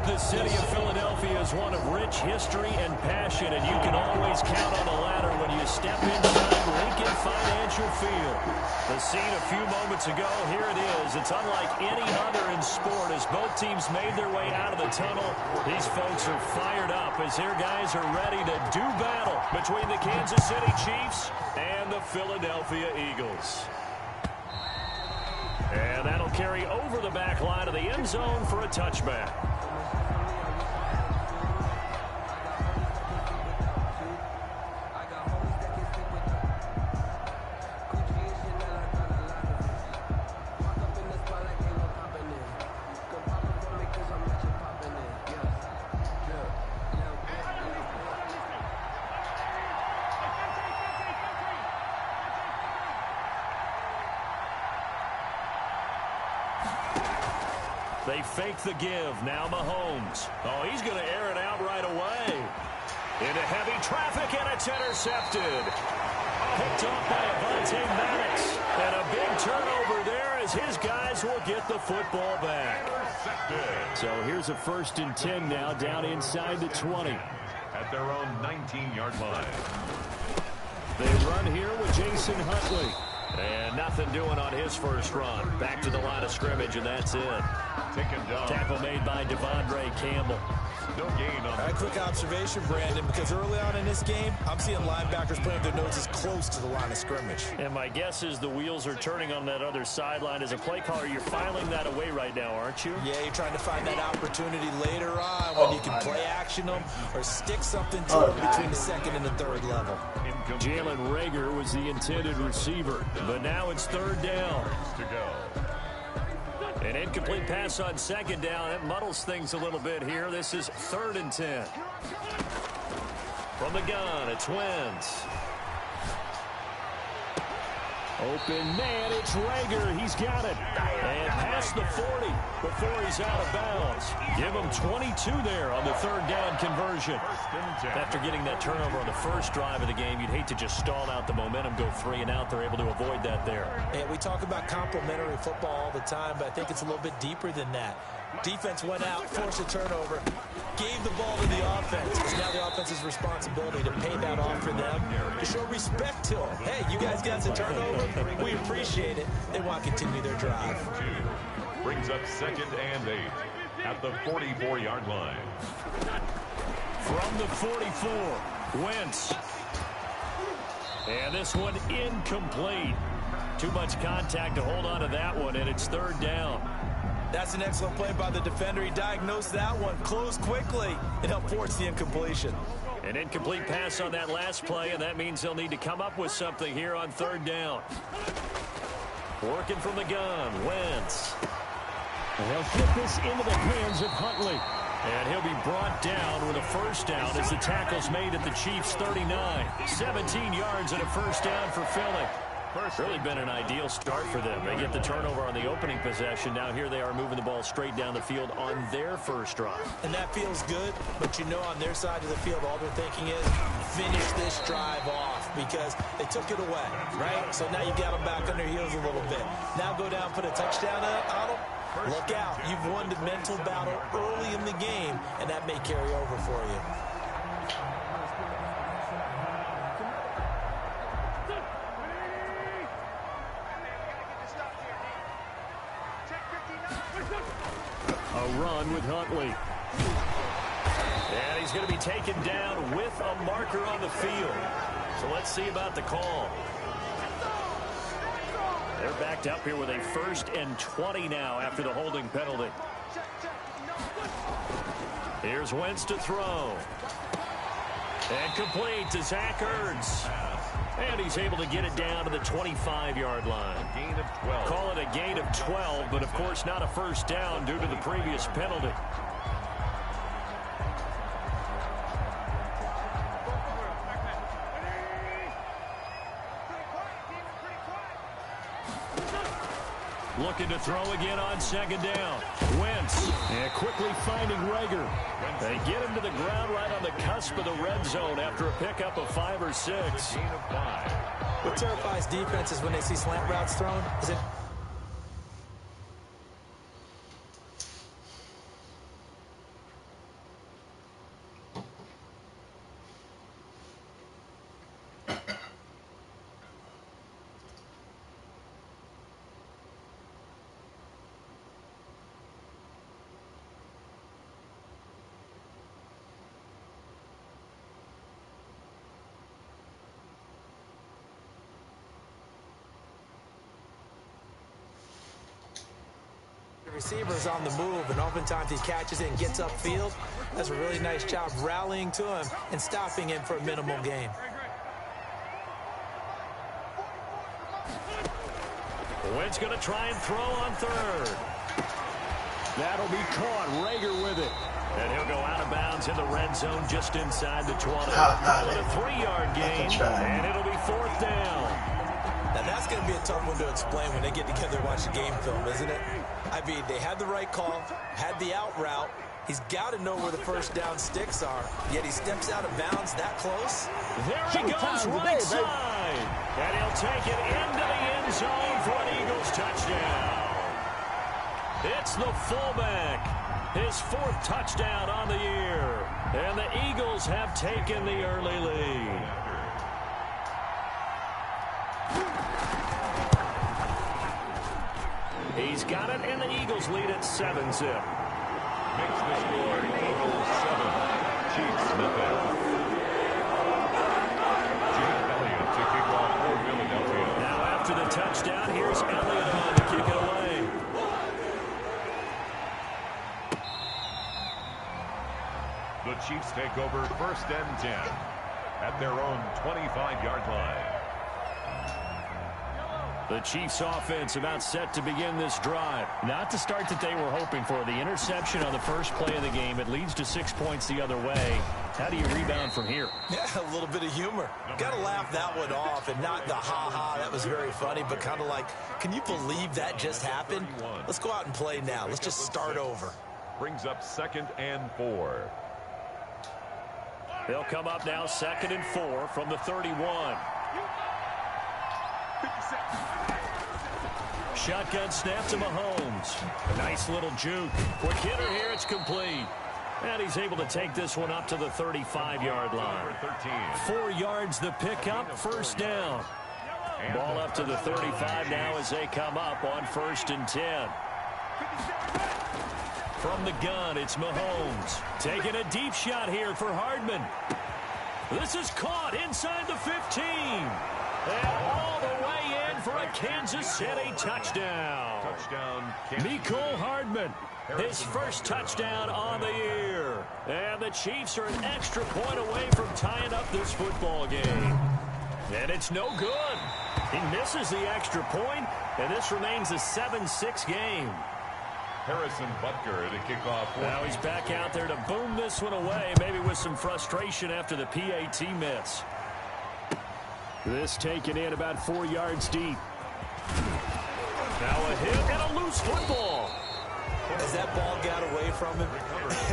The city of Philadelphia is one of rich history and passion, and you can always count on the ladder when you step inside Lincoln Financial Field. The scene a few moments ago, here it is. It's unlike any other in sport as both teams made their way out of the tunnel. These folks are fired up as their guys are ready to do battle between the Kansas City Chiefs and the Philadelphia Eagles. And that'll carry over the back line of the end zone for a touchback. They fake the give. Now Mahomes. Oh, he's going to air it out right away. Into heavy traffic, and it's intercepted. Picked off by Avonte Maddox. And a big turnover there as his guys will get the football back. So here's a 1st and 10 now down inside the 20. At their own 19-yard line. They run here with Jason Huntley. And nothing doing on his first run. Back to the line of scrimmage, and that's it. Tackle made by Devondre Campbell. No gain on a quick observation, Brandon, because early on in this game, I'm seeing linebackers putting their noses close to the line of scrimmage. And my guess is the wheels are turning on that other sideline. As a play caller, you're filing that away right now, aren't you? Yeah, you're trying to find that opportunity later on when you can play action them or stick something to them between the 2nd and the 3rd level. Jalen Reagor was the intended receiver, but now it's 3rd down. To go. An incomplete pass on 2nd down. It muddles things a little bit here. This is 3rd and 10. From the gun, it's Wentz. Open man, it's Reagor. He's got it. And past the 40 before he's out of bounds. Give him 22 there on the 3rd down conversion. After getting that turnover on the first drive of the game, you'd hate to just stall out the momentum, go 3 and out. They're able to avoid that there. And we talk about complementary football all the time, but I think it's a little bit deeper than that. Defense went out, forced a turnover, gave the ball to the offense. It's now the offense's responsibility to pay that off for them, to show respect to them. Hey, you guys got the turnover. We appreciate it. They want to continue their drive. Brings up 2nd and 8 at the 44-yard line. From the 44, Wentz. And this one incomplete. Too much contact to hold on to that one, and it's 3rd down. That's an excellent play by the defender. He diagnosed that one, closed quickly, and helped force the incompletion. An incomplete pass on that last play, and that means they'll need to come up with something here on 3rd down. Working from the gun, Wentz. They'll get this into the hands of Huntley. And he'll be brought down with a 1st down as the tackle's made at the Chiefs' 39. 17 yards and a 1st down for Philly. Really been an ideal start for them. They get the turnover on the opening possession. Now here they are moving the ball straight down the field on their first drive. And that feels good, but you know on their side of the field, all they're thinking is finish this drive off because they took it away, right? So now you got them back on their heels a little bit. Now go down, put a touchdown on them. Look out. You've won the mental battle early in the game, and that may carry over for you. A run with Huntley. And he's going to be taken down with a marker on the field. So let's see about the call. They're backed up here with a 1st and 20 now after the holding penalty. Here's Wentz to throw. And complete to Zach Ertz. And he's able to get it down to the 25-yard line. A gain of 12. Call it a gain of 12, but of course not a 1st down due to the previous penalty. Looking to throw again on 2nd down. Wentz. And quickly finding Reagor. They get him to the ground right on the cusp of the red zone after a pickup of 5 or 6. Gain of 5. What terrifies defenses when they see slant routes thrown is it receiver is on the move, and oftentimes he catches it and gets upfield. That's a really nice job rallying to him and stopping him for a minimal gain. Wentz going to try and throw on third. That'll be caught. Rager with it. And he'll go out of bounds in the red zone just inside the 20. With a 3-yard gain, and it'll be 4th down. Now, that's going to be a tough one to explain when they get together and watch the game film, isn't it? I mean, they had the right call, had the out route. He's got to know where the first down sticks are, yet he steps out of bounds that close. There he goes, right side. And he'll take it into the end zone for an Eagles touchdown. It's the fullback. His 4th touchdown on the year. And the Eagles have taken the early lead. He's got it, and the Eagles lead at 7-zip. Makes the score Eagles 7. Chiefs nothing. Chief Elliott to kick off for Philadelphia. Now after the touchdown, here's Elliott on to kick it away. The Chiefs take over 1st and 10 at their own 25-yard line. The Chiefs offense about set to begin this drive. Not the start that they were hoping for. The interception on the first play of the game. It leads to 6 points the other way. How do you rebound from here? Yeah, a little bit of humor. Got to laugh that one off, and not the ha-ha, that was very funny, but kind of like, can you believe that just happened? Let's go out and play now. Let's just start over. Brings up 2nd and 4. They'll come up now 2nd and 4 from the 31. Shotgun snap to Mahomes. A nice little juke. Quick hitter here, it's complete. And he's able to take this one up to the 35-yard line. 4 yards the pickup, 1st down. Ball up to the 35 now as they come up on 1st and 10. From the gun, it's Mahomes. Taking a deep shot here for Hardman. This is caught inside the 15. And all the way in for a Kansas City touchdown. Mecole Hardman, his 1st touchdown on the year. And the Chiefs are an extra point away from tying up this football game. And it's no good. He misses the extra point, and this remains a 7-6 game. Harrison Butker to kick off. Now he's back out there to boom this one away, maybe with some frustration after the PAT miss. This taken in about 4 yards deep. Now a hit and a loose football. As that ball got away from him,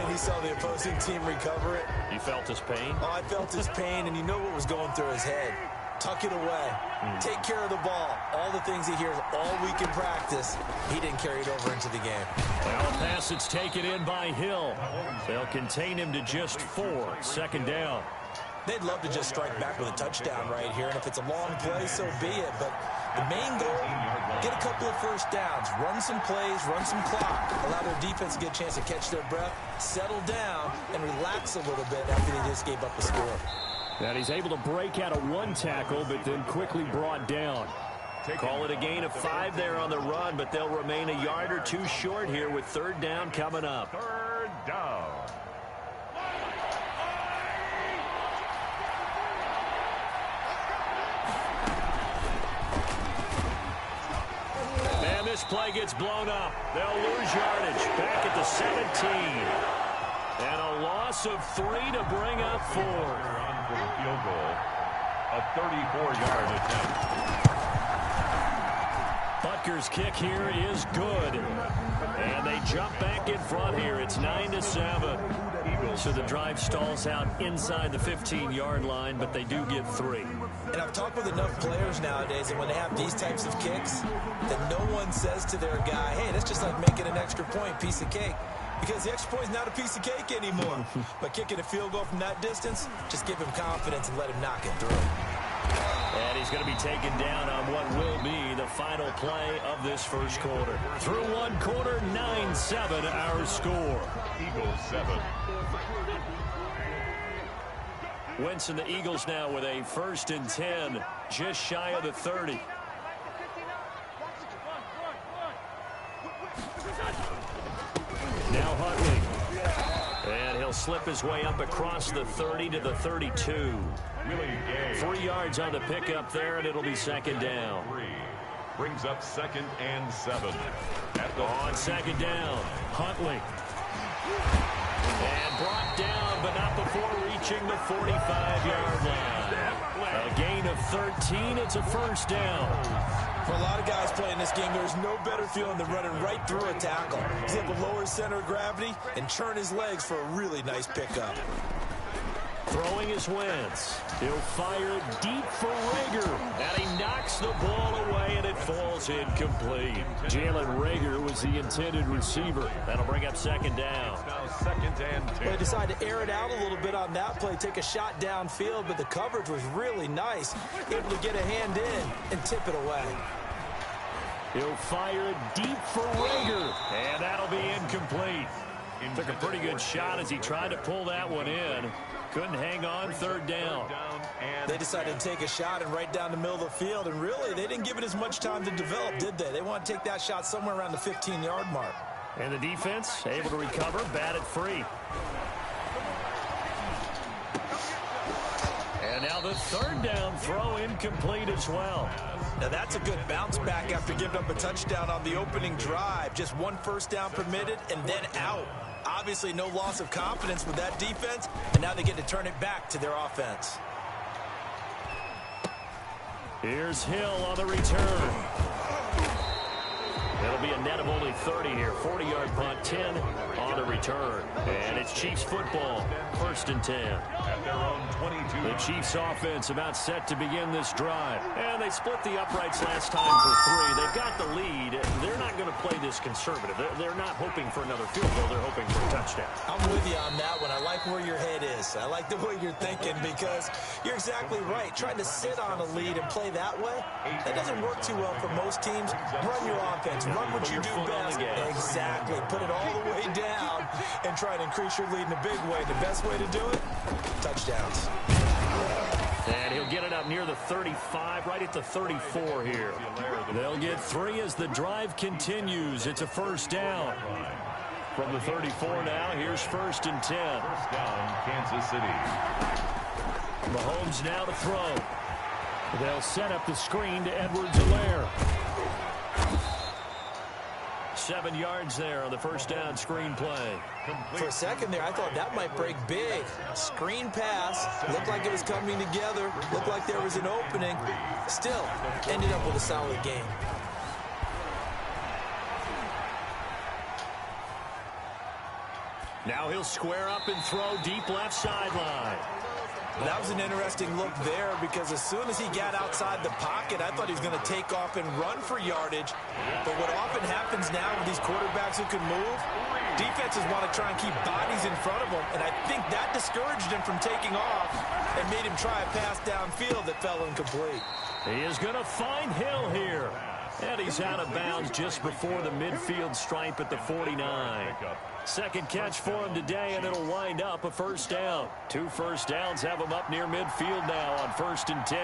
and he saw the opposing team recover it. You felt his pain? Oh, I felt his pain, and you know what was going through his head. Tuck it away. Take care of the ball. All the things he hears all week in practice, he didn't carry it over into the game. Now a pass that's taken in by Hill. They'll contain him to just 4. 2nd down. They'd love to just strike back with a touchdown right here, and if it's a long play, so be it. But the main goal, get a couple of 1st downs, run some plays, run some clock, allow their defense to get a chance to catch their breath, settle down, and relax a little bit after they just gave up a score. And he's able to break out of 1 tackle, but then quickly brought down. Call it a gain of 5 there on the run, but they'll remain a yard or 2 short here with 3rd down coming up. 3rd down. And this play gets blown up. They'll lose yardage. Back at the 17. And a loss of 3 to bring up 4. For the field goal, a 34-yard attempt. Butker's kick here is good. And they jump back in front here. It's 9-7. So the drive stalls out inside the 15-yard line, but they do get 3. And I've talked with enough players nowadays, and when they have these types of kicks, that no one says to their guy, hey, that's just like making an extra point, piece of cake. Because the extra point is not a piece of cake anymore. But kicking a field goal from that distance, just give him confidence and let him knock it through. And he's going to be taken down on what will be the final play of this 1st quarter. Through 1 quarter, 9-7 our score. Eagles 7. Wentz and the Eagles now with a 1st and 10, just shy of the 30. slip his way up across the 30 to the 32. 3 yards on the pickup there, and it'll be second down. Brings up 2nd and 7. On second down, Huntley. And brought down, but not before reaching the 45-yard line. A gain of 13. It's a first down. For a lot of guys playing this game, there's no better feeling than running right through a tackle. He's able to lower his center of gravity and churn his legs for a really nice pickup. Throwing is Wentz. He'll fire deep for Rager. And he knocks the ball away, and it falls incomplete. Jalen Rager was the intended receiver. That'll bring up second down. Now 2nd and 10. They decided to air it out a little bit on that play, take a shot downfield, but the coverage was really nice. Able to get a hand in and tip it away. He'll fire deep for Rager. And that'll be incomplete. Took a pretty good shot as he tried to pull that one in. Couldn't hang on, third down. They decided to take a shot and right down the middle of the field, and really, they didn't give it as much time to develop, did they? They want to take that shot somewhere around the 15-yard mark. And the defense able to recover, batted free. And now the third down throw incomplete as well. Now that's a good bounce back after giving up a touchdown on the opening drive. Just one first down permitted and then out. Obviously no loss of confidence with that defense, and now they get to turn it back to their offense. Here's Hill on the return. It'll be a net of only 30 here. 40-yard punt, 10 on the return. And it's Chiefs football, 1st and 10. At their own 22. The Chiefs offense about set to begin this drive. And they split the uprights last time for 3. They've got the lead. They're not going to play this conservative. They're not hoping for another field goal. They're hoping for a touchdown. I'm with you on that one. I like where your head is. I like the way you're thinking because you're exactly right. Trying to sit on a lead and play that way, that doesn't work too well for most teams. Run your offense. Run what you do best. Exactly. Put it all the way down and try to increase your lead in a big way. The best way to do it, touchdowns. And he'll get it up near the 35, right at the 34 here. They'll get 3 as the drive continues. It's a first down. From the 34 now, here's 1st and 10. First down, Kansas City. Mahomes now to throw. They'll set up the screen to Edwards-Helaire. 7 yards there on the first down screen play. For a second there, I thought that might break big. Screen pass. Looked like it was coming together. Looked like there was an opening. Still, ended up with a solid game. Now he'll square up and throw deep left sideline. That was an interesting look there because as soon as he got outside the pocket, I thought he was going to take off and run for yardage. But what often happens now with these quarterbacks who can move, defenses want to try and keep bodies in front of them, and I think that discouraged him from taking off and made him try a pass downfield that fell incomplete. He is going to find Hill here. And he's out of bounds just before the midfield stripe at the 49. Second catch for him today, and it'll wind up a first down. 2 first downs have him up near midfield now on 1st and 10.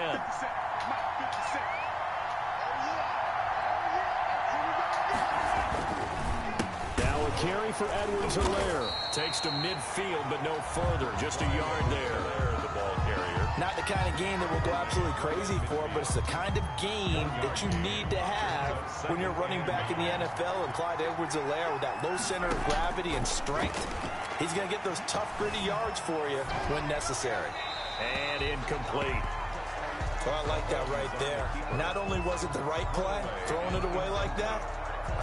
Now a carry for Edwards-Helaire. Takes to midfield, but no further. Just a yard there. The ball carrier. Not the kind of game that we'll go absolutely crazy for, but it's the kind of game that you need to have when you're running back in the NFL. And Clyde Edwards-Helaire with that low center of gravity and strength, he's going to get those tough, gritty yards for you when necessary. And incomplete. Well, I like that right there. Not only was it the right play, throwing it away like that,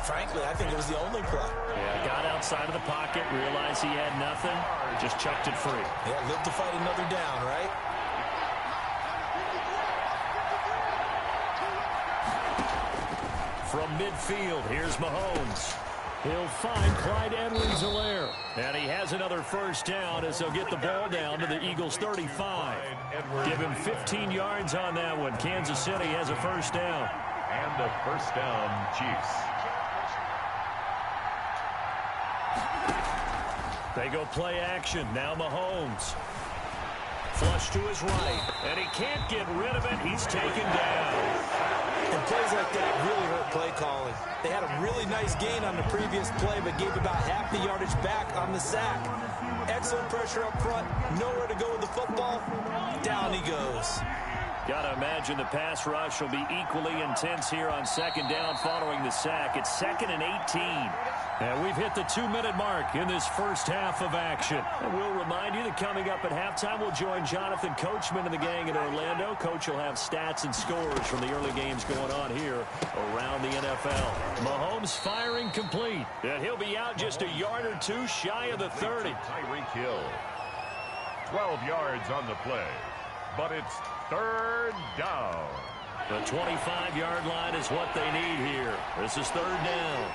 frankly, I think it was the only play. Yeah, got outside of the pocket, realized he had nothing, just chucked it free. Yeah, live to fight another down, right? From midfield, here's Mahomes. He'll find Clyde Edwards-Helaire. And he has another first down as they'll get the ball down to the Eagles' 35. Give him 15 yards on that one. Kansas City has a first down. And a first down, Chiefs. They go play action. Now Mahomes. Flush to his right. And he can't get rid of it. He's taken down. And plays like that really hurt play calling. They had a really nice gain on the previous play, but gave about half the yardage back on the sack. Excellent pressure up front. Nowhere to go with the football. Down he goes. Got to imagine the pass rush will be equally intense here on second down following the sack. It's 2nd and 18. And we've hit the 2-minute mark in this first half of action. And we'll remind you that coming up at halftime, we'll join Jonathan Coachman and the gang in Orlando. Coach will have stats and scores from the early games going on here around the NFL. Mahomes firing complete. And he'll be out just a yard or two shy of the 30. Tyreek Hill. 12 yards on the play. But it's third down. The 25-yard line is what they need here. This is third down.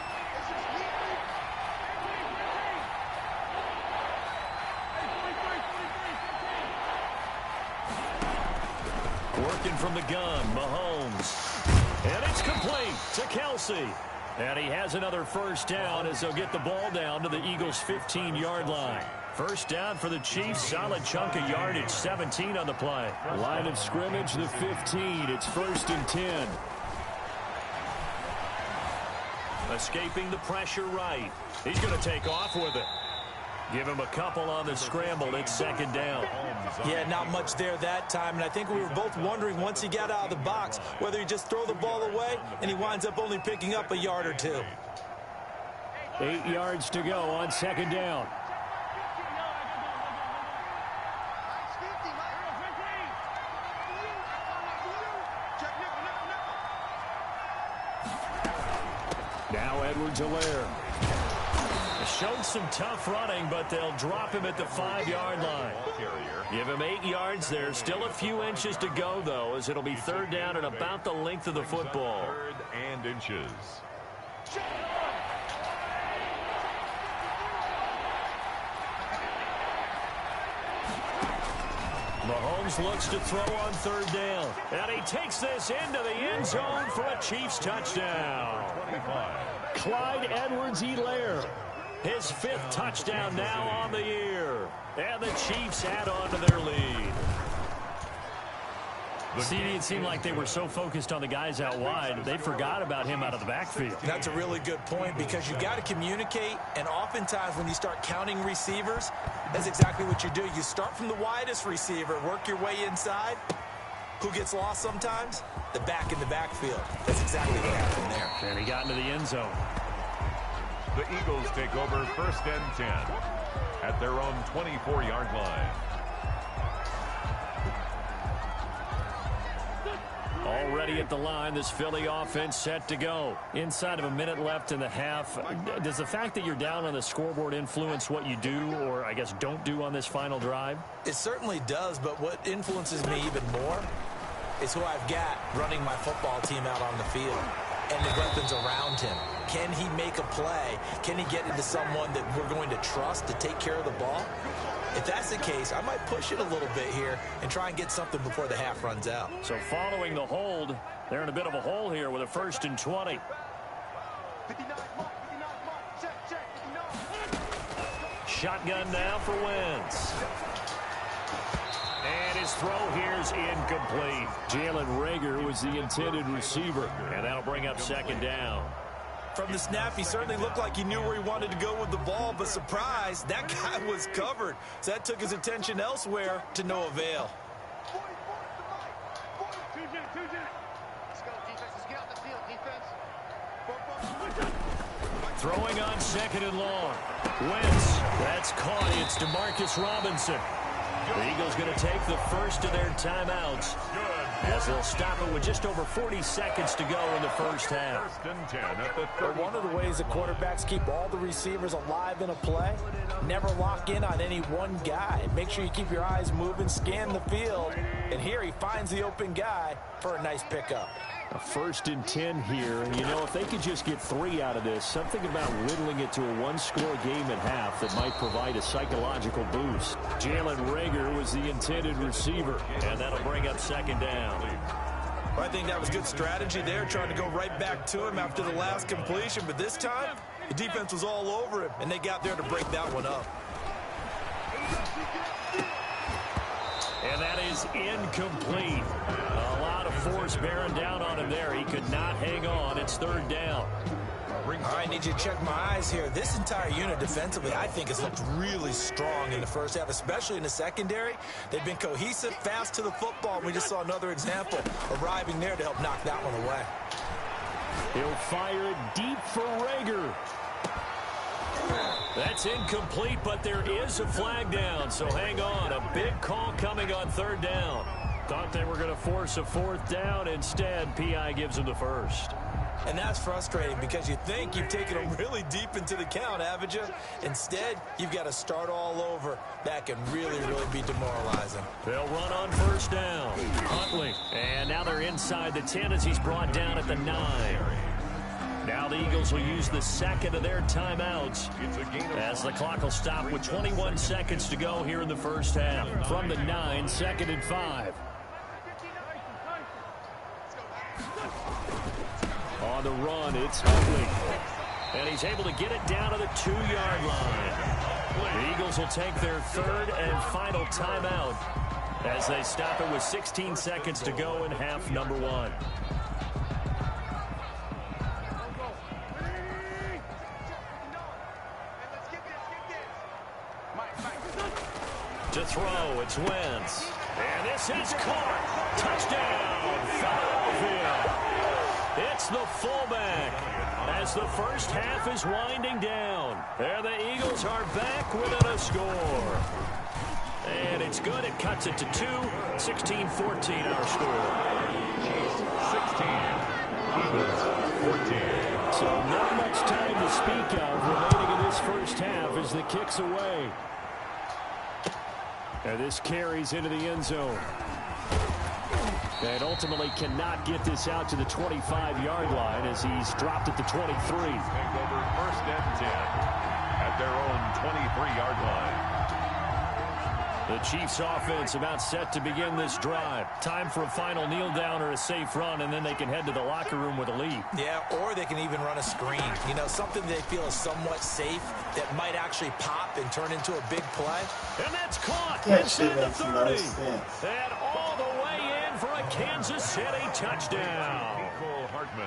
Working from the gun, Mahomes. And it's complete to Kelsey. And he has another first down as they'll get the ball down to the Eagles' 15-yard line. First down for the Chiefs. Solid chunk of yardage. 17 on the play. Line of scrimmage, the 15. It's 1st and 10. Escaping the pressure right. He's going to take off with it. Give him a couple on the scramble. It's 2nd down. Yeah, not much there that time. And I think we were both wondering once he got out of the box whether he just throw the ball away and he winds up only picking up a yard or two. 8 yards to go on 2nd down. Now Edwards-Helaire. Showed some tough running, but they'll drop him at the 5-yard line. Give him 8 yards there. Still a few inches to go, though, as it'll be third down and about the length of the football. 3rd and inches. Mahomes looks to throw on third down. And he takes this into the end zone for a Chiefs touchdown. 25. Clyde Edwards-Helaire. His 5th touchdown now on the year. And the Chiefs add on to their lead. See, it seemed like they were so focused on the guys out wide, they forgot about him out of the backfield. That's a really good point because you got to communicate, and oftentimes when you start counting receivers, that's exactly what you do. You start from the widest receiver, work your way inside. Who gets lost sometimes? The back in the backfield. That's exactly what happened there. And he got into the end zone. The Eagles take over 1st and 10 at their own 24-yard line. Already at the line, this Philly offense set to go. Inside of a minute left in the half. Does the fact that you're down on the scoreboard influence what you do, or I guess don't do on this final drive? It certainly does, but what influences me even more is who I've got running my football team out on the field and the weapons around him. Can he make a play? Can he get into someone that we're going to trust to take care of the ball? If that's the case, I might push it a little bit here and try and get something before the half runs out. So following the hold, they're in a bit of a hole here with a 1st and 20. Shotgun now for Wentz. And his throw here's incomplete. Jalen Reagor was the intended receiver, and that'll bring up 2nd down. From the snap, he certainly looked like he knew where he wanted to go with the ball, but surprise, that guy was covered. So that took his attention elsewhere to no avail. Throwing on 2nd and long. Wentz, that's caught. It's DeMarcus Robinson. The Eagles going to take the first of their timeouts as they'll stop it with just over 40 seconds to go in the first half. 1st and 10 at the 30. One of the ways the quarterbacks keep all the receivers alive in a play, never lock in on any one guy. Make sure you keep your eyes moving, scan the field, and here he finds the open guy for a nice pickup. A 1st and 10 here, and you know, if they could just get 3 out of this, something about whittling it to a 1-score game at half that might provide a psychological boost. Jalen Reagor was the intended receiver, and that'll bring up 2nd down. Well, I think that was good strategy there, trying to go right back to him after the last completion, but this time, the defense was all over him, and they got there to break that one up. And that is incomplete. A lot of force bearing down on him there. He could not hang on. It's third down. All right, I need you to check my eyes here. This entire unit defensively, I think, has looked really strong in the first half, especially in the secondary. They've been cohesive, fast to the football. We just saw another example arriving there to help knock that one away. He'll fire it deep for Rager. That's incomplete, but there is a flag down, so hang on. A big call coming on third down. Thought they were going to force a fourth down. Instead, P.I. gives them the first. And that's frustrating because you think you've taken them really deep into the count, haven't you? Instead, you've got to start all over. That can really, really be demoralizing. They'll run on first down. Huntley. And now they're inside the 10 as he's brought down at the 9. Now the Eagles will use the second of their timeouts as the clock will stop with 21 seconds to go here in the first half. From the 9, 2nd and 5. On the run, it's Huntley. And he's able to get it down to the 2-yard line. The Eagles will take their third and final timeout as they stop it with 16 seconds to go in half number 1. To throw, it's Wentz. And this is caught. Touchdown, Philadelphia. It's the fullback as the first half is winding down. And the Eagles are back within a score. And it's good. It cuts it to 2. 16-14 our score. Chiefs 16. Eagles 14. So not much time to speak of remaining in this first half as the kick's away. And this carries into the end zone. And ultimately cannot get this out to the 25-yard line as he's dropped at the 23. Take over first and 10 at their own 23-yard line. The Chiefs offense about set to begin this drive. Time for a final kneel down or a safe run, and then they can head to the locker room with a lead. Yeah, or they can even run a screen. You know, something they feel is somewhat safe that might actually pop and turn into a big play. And that's caught That inside shit the makes 30. no sense. And all the way in for a Kansas City touchdown.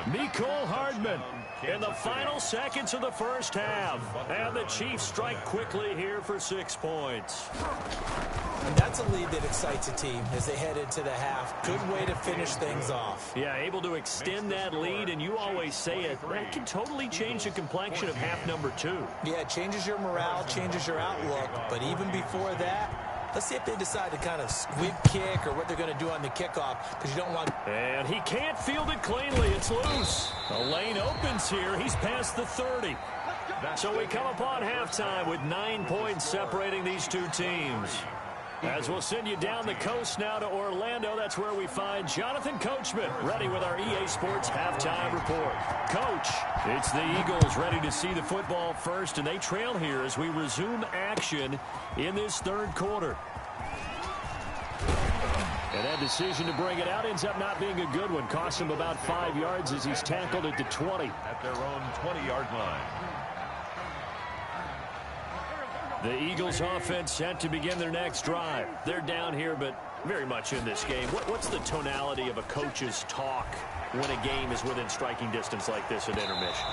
Mecole Hardman in the final seconds of the first half. And the Chiefs strike quickly here for 6 points. And that's a lead that excites a team as they head into the half. Good way to finish things off. Yeah, able to extend that lead, and you always say it, that can totally change the complexion of half number 2. Yeah, it changes your morale, changes your outlook. But even before that, let's see if they decide to kind of squib kick or what they're going to do on the kickoff, because you don't want... And he can't field it cleanly. It's loose. The lane opens here. He's past the 30. So we come upon halftime with 9 points separating these two teams. As we'll send you down the coast now to Orlando, that's where we find Jonathan Coachman, ready with our EA Sports Halftime Report. Coach, it's the Eagles ready to see the football first, and they trail here as we resume action in this third quarter. And that decision to bring it out ends up not being a good one. Cost him about 5 yards as he's tackled at the 20. At their own 20-yard line. The Eagles offense set to begin their next drive. They're down here, but very much in this game. What's the tonality of a coach's talk when a game is within striking distance like this at intermission?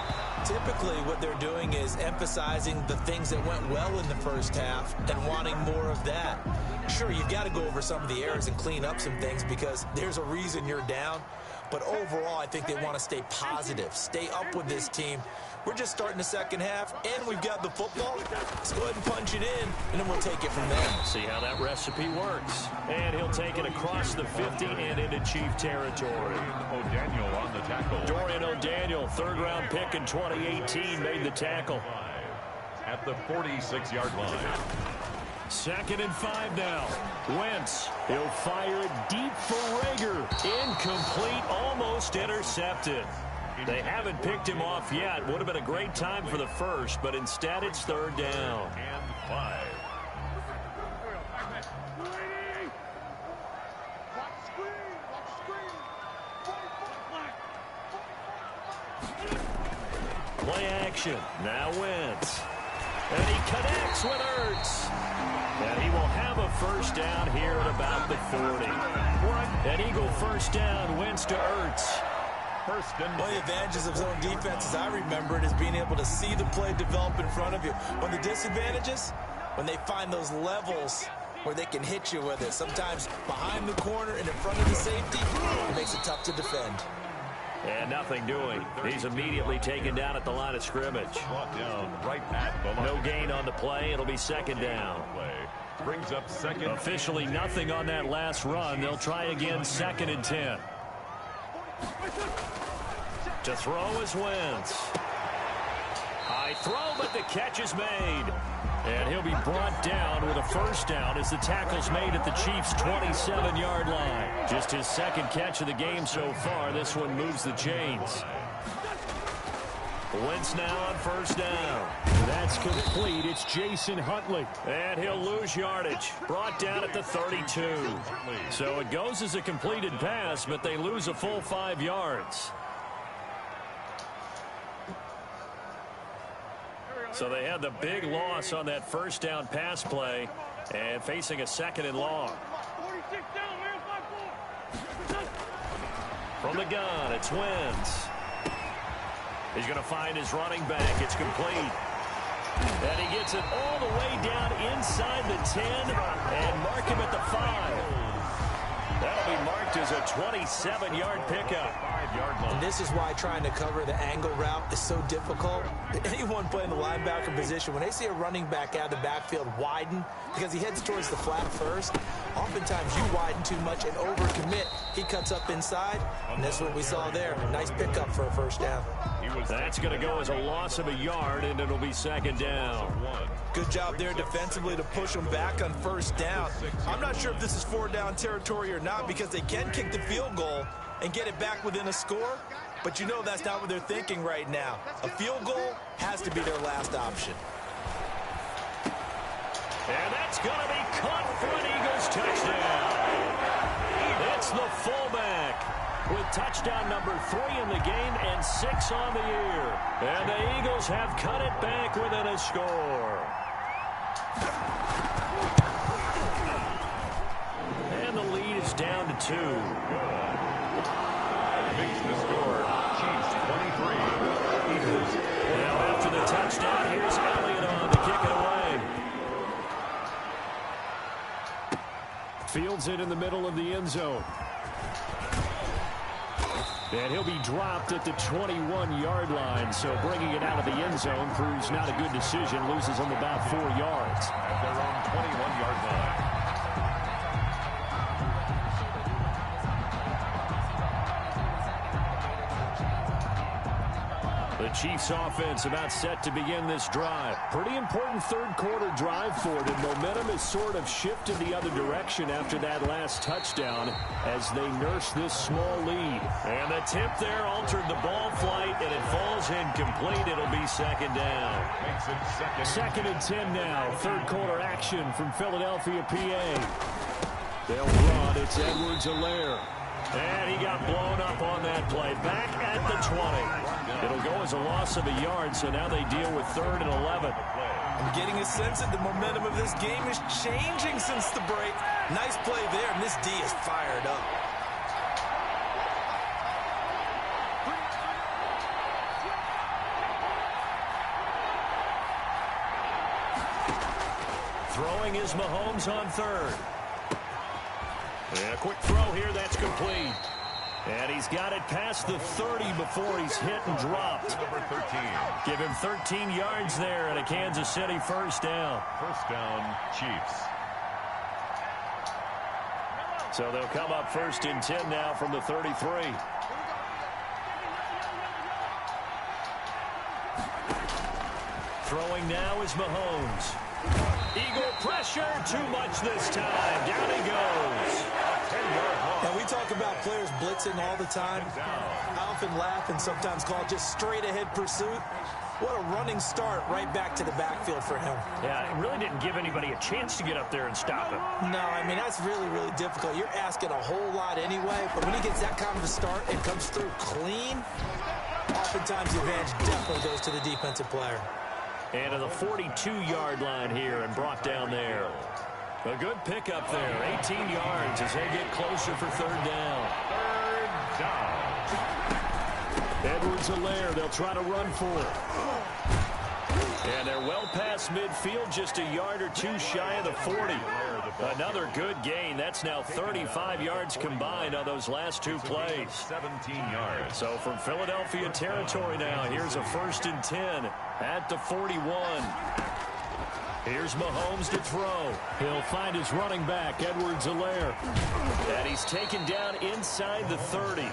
Typically, what they're doing is emphasizing the things that went well in the first half and wanting more of that. Sure, you've got to go over some of the errors and clean up some things because there's a reason you're down. But overall, I think they want to stay positive, stay up with this team. We're just starting the second half, and we've got the football. Let's go ahead and punch it in, and then we'll take it from there. See how that recipe works. And he'll take it across the 50 and into Chief territory. O'Daniel on the tackle. Dorian O'Daniel, third-round pick in 2018, made the tackle. At the 46-yard line. 2nd and 5 now. Wentz, he'll fire it deep for Rager. Incomplete, almost intercepted. They haven't picked him off yet. Would have been a great time for the first, but instead it's third down. And 5. Play action. Now Wentz. And he connects with Ertz. And he will have a first down here at about the 40. An Eagle first down, Wentz to Ertz. One of the advantages of zone defense, as I remember it, is being able to see the play develop in front of you. When the disadvantages, when they find those levels where they can hit you with it, sometimes behind the corner and in front of the safety, it makes it tough to defend. And nothing doing. He's immediately taken down at the line of scrimmage. Down right at the line. No gain on the play. It'll be second down. Brings up second. Officially nothing on that last run. They'll try again, 2nd and 10. To throw is Wentz. High throw, but the catch is made. And he'll be brought down with a first down as the tackle's made at the Chiefs' 27-yard line. Just his 2nd catch of the game so far. This one moves the chains. Wentz now on first down. That's complete. It's Jason Huntley. And he'll lose yardage. Brought down at the 32. So it goes as a completed pass, but they lose a full 5 yards. So they had the big loss on that first down pass play and facing a 2nd and long. From the gun, it's Wentz. He's going to find his running back. It's complete. And he gets it all the way down inside the 10 and mark him at the 5. That'll be marked as a 27-yard pickup. 5-yard line. And this is why trying to cover the angle route is so difficult. Anyone playing the linebacker position, when they see a running back out of the backfield widen because he heads towards the flat first, oftentimes you widen too much and overcommit. He cuts up inside, and that's what we saw there. Nice pickup for a first down. That's going to go as a loss of a yard, and it'll be 2nd down. Good job there defensively to push them back on first down. I'm not sure if this is 4-down territory or not because they can kick the field goal and get it back within a score, but you know that's not what they're thinking right now. A field goal has to be their last option. And that's going to be caught for an Eagles touchdown. It's the fullback with touchdown number 3 in the game and 6 on the year. And the Eagles have cut it back within a score. And the lead is down to 2. Makes the score. Chiefs 23. Eagles. Now after the touchdown, here's Elliott on to kick it away. Fields it in the middle of the end zone. And he'll be dropped at the 21-yard line, so bringing it out of the end zone proves not a good decision. Loses him about 4 yards. At their own 21-yard line. The Chiefs offense about set to begin this drive. Pretty important third-quarter drive for them. Momentum has sort of shifted the other direction after that last touchdown as they nurse this small lead. And the tip there altered the ball flight, and it falls incomplete. It'll be 2nd down. Makes it 2nd and 10 now. Third-quarter action from Philadelphia, PA. They'll run. It's Edwards-Helaire. And he got blown up on that play. Back at the 20. It'll go as a loss of a yard, so now they deal with 3rd and 11. I'm getting a sense that the momentum of this game is changing since the break. Nice play there, and this D is fired up. Throwing is Mahomes on 3rd. And a quick throw here, that's complete. And he's got it past the 30 before he's hit and dropped. Number 13. Give him 13 yards there and a Kansas City first down. First down, Chiefs. So they'll come up 1st and 10 now from the 33. Throwing now is Mahomes. Eagle pressure, too much this time. Down he goes. And we talk about players blitzing all the time. I often laugh and sometimes call it just straight-ahead pursuit. What a running start right back to the backfield for him. Yeah, it really didn't give anybody a chance to get up there and stop him. No, I mean, that's really, really difficult. You're asking a whole lot anyway, but when he gets that kind of a start and comes through clean, oftentimes the advantage definitely goes to the defensive player. And to the 42-yard line here and brought down there. A good pickup there. 18 yards as they get closer for third down. Third down. Edwards-Helaire, they'll try to run for it. And they're well past midfield, just a yard or two shy of the 40. Another good gain. That's now 35 yards combined on those last two plays. 17 yards. So from Philadelphia territory now, here's a 1st and 10 at the 41. Here's Mahomes to throw. He'll find his running back, Edwards-Helaire. And he's taken down inside the 30.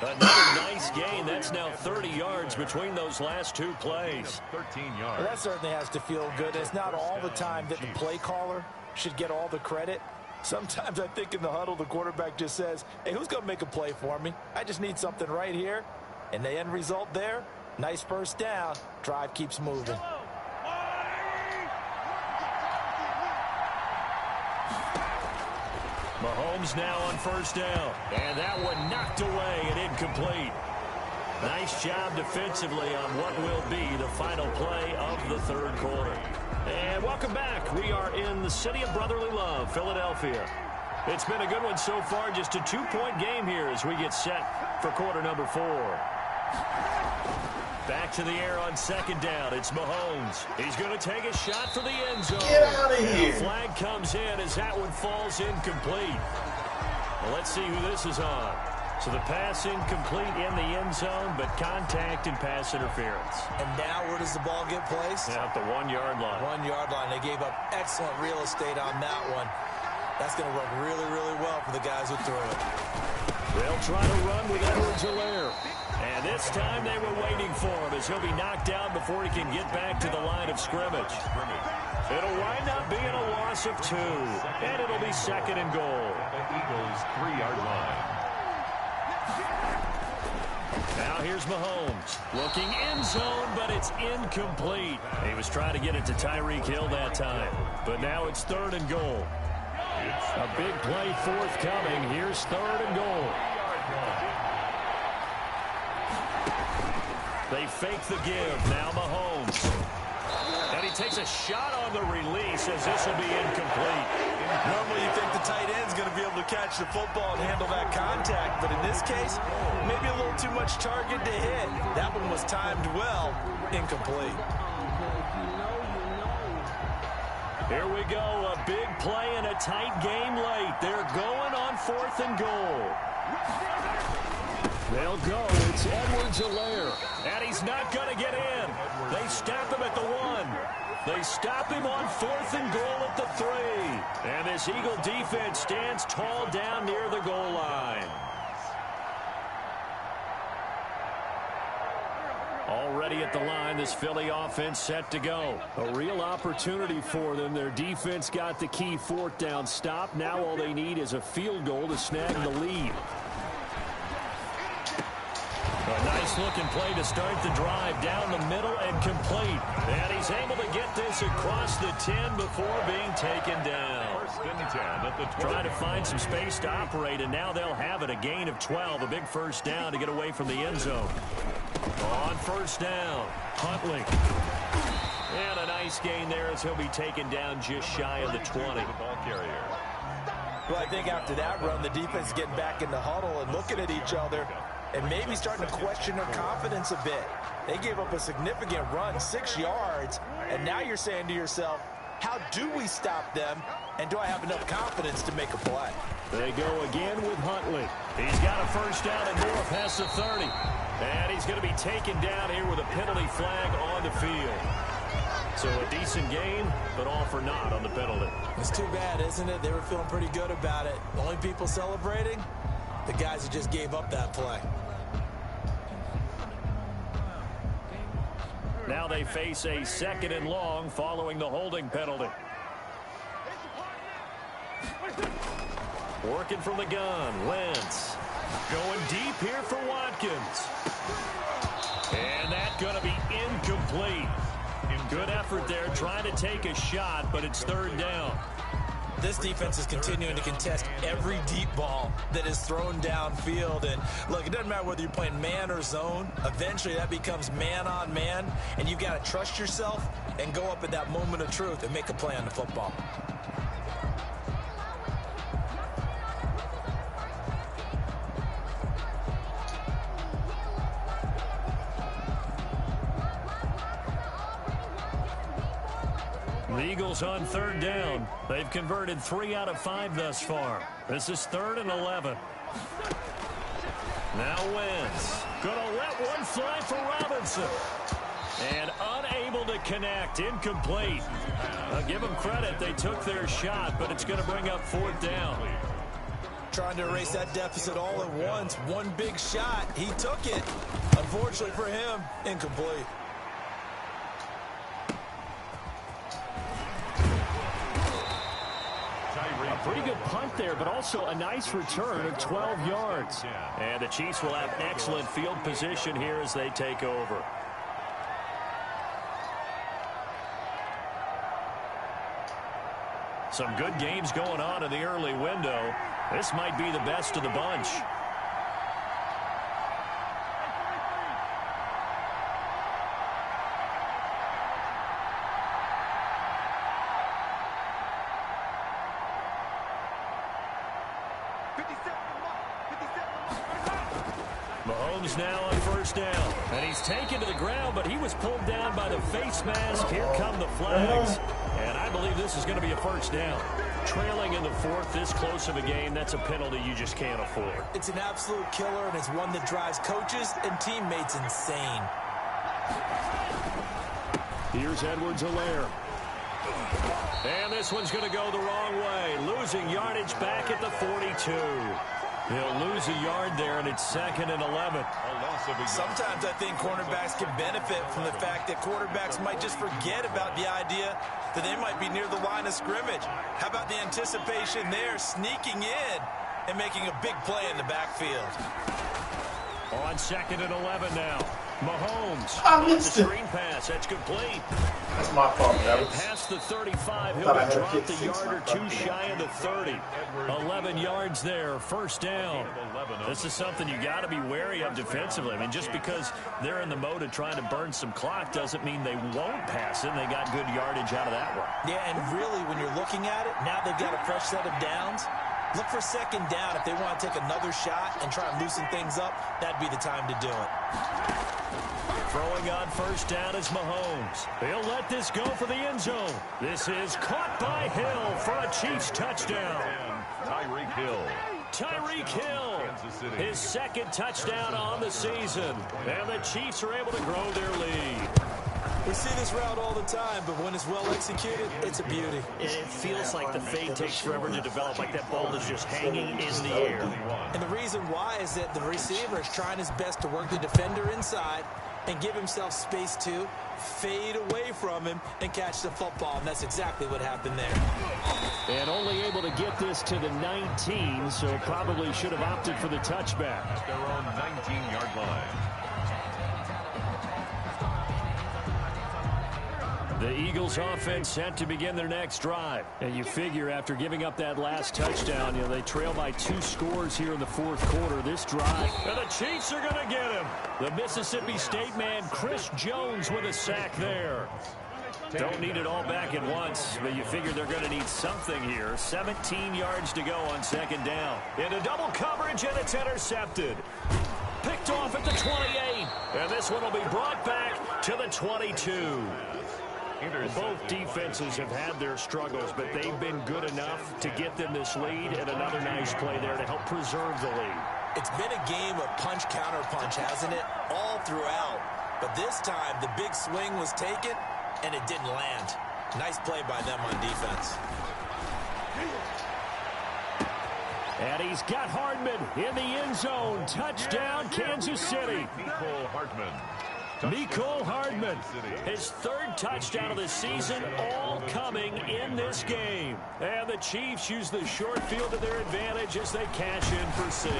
Another nice gain. That's now 30 yards between those last two plays. 13 yards. Well, that certainly has to feel good. It's not all the time that the play caller should get all the credit. Sometimes I think in the huddle, the quarterback just says, hey, who's going to make a play for me? I just need something right here. And the end result there, nice first down. Drive keeps moving. Mahomes now on first down. And that one knocked away and incomplete. Nice job defensively on what will be the final play of the third quarter. And welcome back. We are in the city of brotherly love, Philadelphia. It's been a good one so far. Just a 2-point game here as we get set for quarter number 4. Back to the air on second down. It's Mahomes. He's going to take a shot for the end zone. Get out of here. And a flag comes in as that one falls incomplete. Well, let's see who this is on. So the pass incomplete in the end zone, but contact and pass interference. And now where does the ball get placed? At the 1-yard line. 1-yard line. They gave up excellent real estate on that one. That's going to work really, really well for the guys who threw it. They'll try to run with Edwards-Helaire. And this time they were waiting for him as he'll be knocked down before he can get back to the line of scrimmage. It'll wind up being a loss of 2. And it'll be 2nd and goal. The Eagles' 3-yard line. Now here's Mahomes. Looking end zone, but it's incomplete. He was trying to get it to Tyreek Hill that time. But now it's 3rd and goal. A big play forthcoming. Here's 3rd and goal. They fake the give. Now Mahomes. And he takes a shot on the release as this will be incomplete. Normally you think the tight end's going to be able to catch the football and handle that contact. But in this case, maybe a little too much target to hit. That one was timed well. Incomplete. Here we go. A big play and a tight game late. They're going on 4th and goal. They'll go. It's Edwards-Helaire. And he's not going to get in. They stop him at the 1. They stop him on 4th and goal at the 3. And this Eagle defense stands tall down near the goal line. Already at the line, this Philly offense set to go. A real opportunity for them. Their defense got the key 4th down stop. Now all they need is a field goal to snag the lead. A nice-looking play to start the drive down the middle and complete. And he's able to get this across the 10 before being taken down. 1st and 10 at the 20. Trying to find some space to operate, and now they'll have it. A gain of 12, a big first down to get away from the end zone. On first down, Huntley. And a nice gain there as he'll be taken down just shy of the 20. The ball carrier. Well, I think after that run, the defense is getting back in the huddle and looking at each other and maybe starting to question their confidence a bit. They gave up a significant run, 6 yards, and now you're saying to yourself, how do we stop them, and do I have enough confidence to make a play? They go again with Huntley. He's got a first down and more past the 30. And he's going to be taken down here with a penalty flag on the field. So a decent game, but all for naught on the penalty. It's too bad, isn't it? They were feeling pretty good about it. The only people celebrating, the guys who just gave up that play. Now they face a 2nd and long following the holding penalty. Working from the gun, Wentz. Going deep here for Watkins. And that's going to be incomplete. Good effort there trying to take a shot, but it's 3rd down. this defense is continuing to contest every deep ball that is thrown downfield. And look, it doesn't matter whether you're playing man or zone. Eventually that becomes man on man, and you've got to trust yourself and go up at that moment of truth and make a play on the football. The Eagles on third down. They've converted 3 out of 5 thus far. This is 3rd and 11. Now Wentz. Gonna let one fly for Robinson. And unable to connect. Incomplete. I'll give them credit. They took their shot, but it's going to bring up 4th down. Trying to erase that deficit all at once. One big shot. He took it. Unfortunately for him, incomplete. Pretty good punt there, but also a nice return of 12 yards. And the Chiefs will have excellent field position here as they take over. Some good games going on in the early window. This might be the best of the bunch. Mahomes now on first down. And he's taken to the ground, but he was pulled down by the face mask. Here come the flags. And I believe this is going to be a first down. Trailing in the 4th, this close of a game, that's a penalty you just can't afford. It's an absolute killer, and it's one that drives coaches and teammates insane. Here's Edwards-Helaire. And this one's going to go the wrong way. Losing yardage back at the 42. He'll lose a yard there, and it's 2nd and 11. Sometimes I think cornerbacks can benefit from the fact that quarterbacks might just forget about the idea that they might be near the line of scrimmage. How about the anticipation there, sneaking in and making a big play in the backfield? On 2nd and 11 now. Mahomes. I missed the it. screen pass. That's complete. That's my fault. Past the 35, he'll Thought I be had dropped hit a yard or 2 6. shy of the 30. 11 yards there, first down. This is something you got to be wary of defensively. I mean, just because they're in the mode of trying to burn some clock doesn't mean they won't pass it. They got good yardage out of that one. Yeah, and really, when you're looking at it, now they've got a fresh set of downs. Look for 2nd down. If they want to take another shot and try and loosen things up, that'd be the time to do it. Throwing on first down is Mahomes. He'll let this go for the end zone. This is caught by Hill for a Chiefs touchdown. Tyreek Hill. Tyreek Hill, his 2nd touchdown on the season. And the Chiefs are able to grow their lead. We see this route all the time, but when it's well executed, it's a beauty. It feels like the fade takes forever to develop, like that ball is just hanging in the air. And the reason why is that the receiver is trying his best to work the defender inside and give himself space to fade away from him and catch the football, and that's exactly what happened there. And only able to get this to the 19, so probably should have opted for the touchback. At their own 19-yard line. The Eagles offense set to begin their next drive. And you figure after giving up that last touchdown, they trail by 2 scores here in the 4th quarter. This drive, and the Chiefs are going to get him. The Mississippi State man, Chris Jones, with a sack there. Don't need it all back at once, but you figure they're going to need something here. 17 yards to go on 2nd down. Into double coverage, and it's intercepted. Picked off at the 28. And this one will be brought back to the 22. Both defenses have had their struggles, but they've been good enough to get them this lead, and another nice play there to help preserve the lead. It's been a game of punch-counter-punch, hasn't it? All throughout. But this time, the big swing was taken, and it didn't land. Nice play by them on defense. And he's got Hardman in the end zone. Touchdown, Kansas City. Mecole Hardman, his 3rd touchdown of the season, all coming in this game. And the Chiefs use the short field to their advantage as they cash in for 6.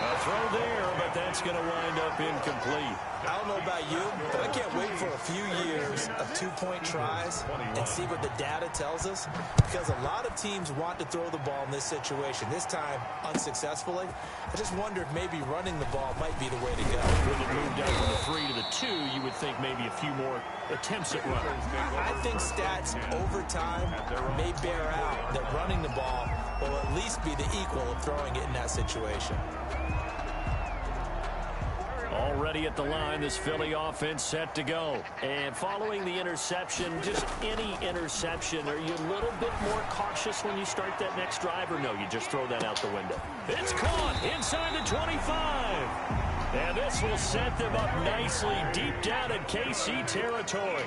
A throw there, but that's going to wind up incomplete. I don't know about you, but I can't wait for a few years of two-point tries and see what the data tells us, because a lot of teams want to throw the ball in this situation, this time unsuccessfully. I just wonder if maybe running the ball might be the way to go. With it moved down from the 3 to the 2, you would think maybe a few more attempts at running. I think stats over time may bear out that running the ball will at least be the equal of throwing it in that situation. Already at the line, this Philly offense set to go. And following the interception, just any interception, are you a little bit more cautious when you start that next drive, or no, you just throw that out the window? It's caught inside the 25. And this will set them up nicely deep down in KC territory.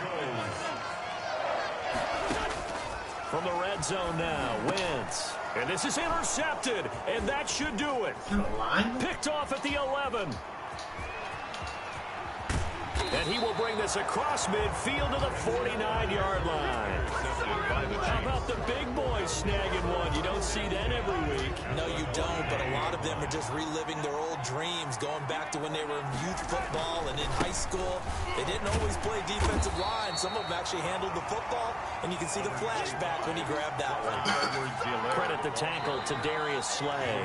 From the red zone now, Wentz. And this is intercepted, and that should do it. Picked off at the 11. And he will bring this across midfield to the 49-yard line. How about the big boys snagging one? You don't see that every week. No, you don't, but a lot of them are just reliving their old dreams, going back to when they were in youth football and in high school. They didn't always play defensive line. Some of them actually handled the football, and you can see the flashback when he grabbed that one. Credit the tackle to Darius Slay.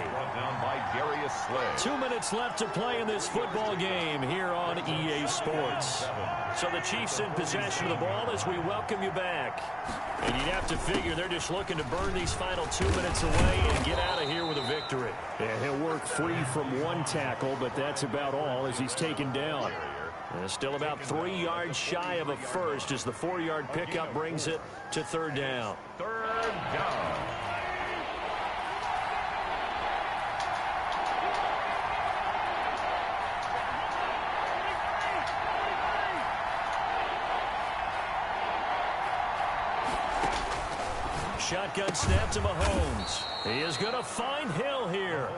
2 minutes left to play in this football game here on EA Sports. So the Chiefs in possession of the ball as we welcome you back. And you'd have to figure they're just looking to burn these final 2 minutes away and get out of here with a victory. Yeah, he'll work free from one tackle, but that's about all as he's taken down. And still about 3 yards shy of a first as the 4-yard pickup brings it to third down. Third down. Shotgun snap to Mahomes. He is going to find Hill here.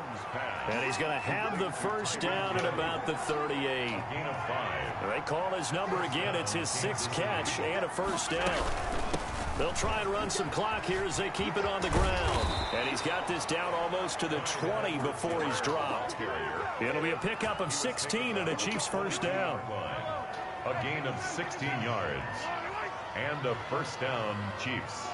And he's going to have the first down at about the 38. They call his number again. It's his 6th catch and a first down. They'll try and run some clock here as they keep it on the ground. And he's got this down almost to the 20 before he's dropped. It'll be a pickup of 16 and a Chiefs first down. A gain of 16 yards. And a first down, Chiefs.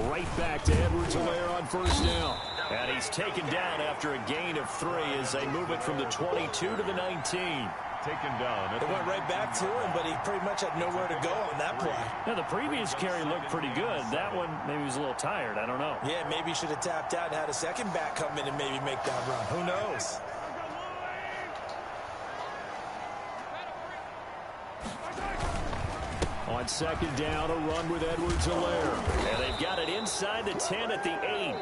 Right back to Edwards-Helaire on first down. And he's taken down after a gain of 3 as they move it from the 22 to the 19. Taken down. It went right back to him, but he pretty much had nowhere to go on that play. Now, the previous carry looked pretty good. That one, maybe he was a little tired. I don't know. Yeah, maybe he should have tapped out and had a second back come in and maybe make that run. Who knows? On second down, a run with Edwards-Helaire. And they've got it inside the 10 at the 8.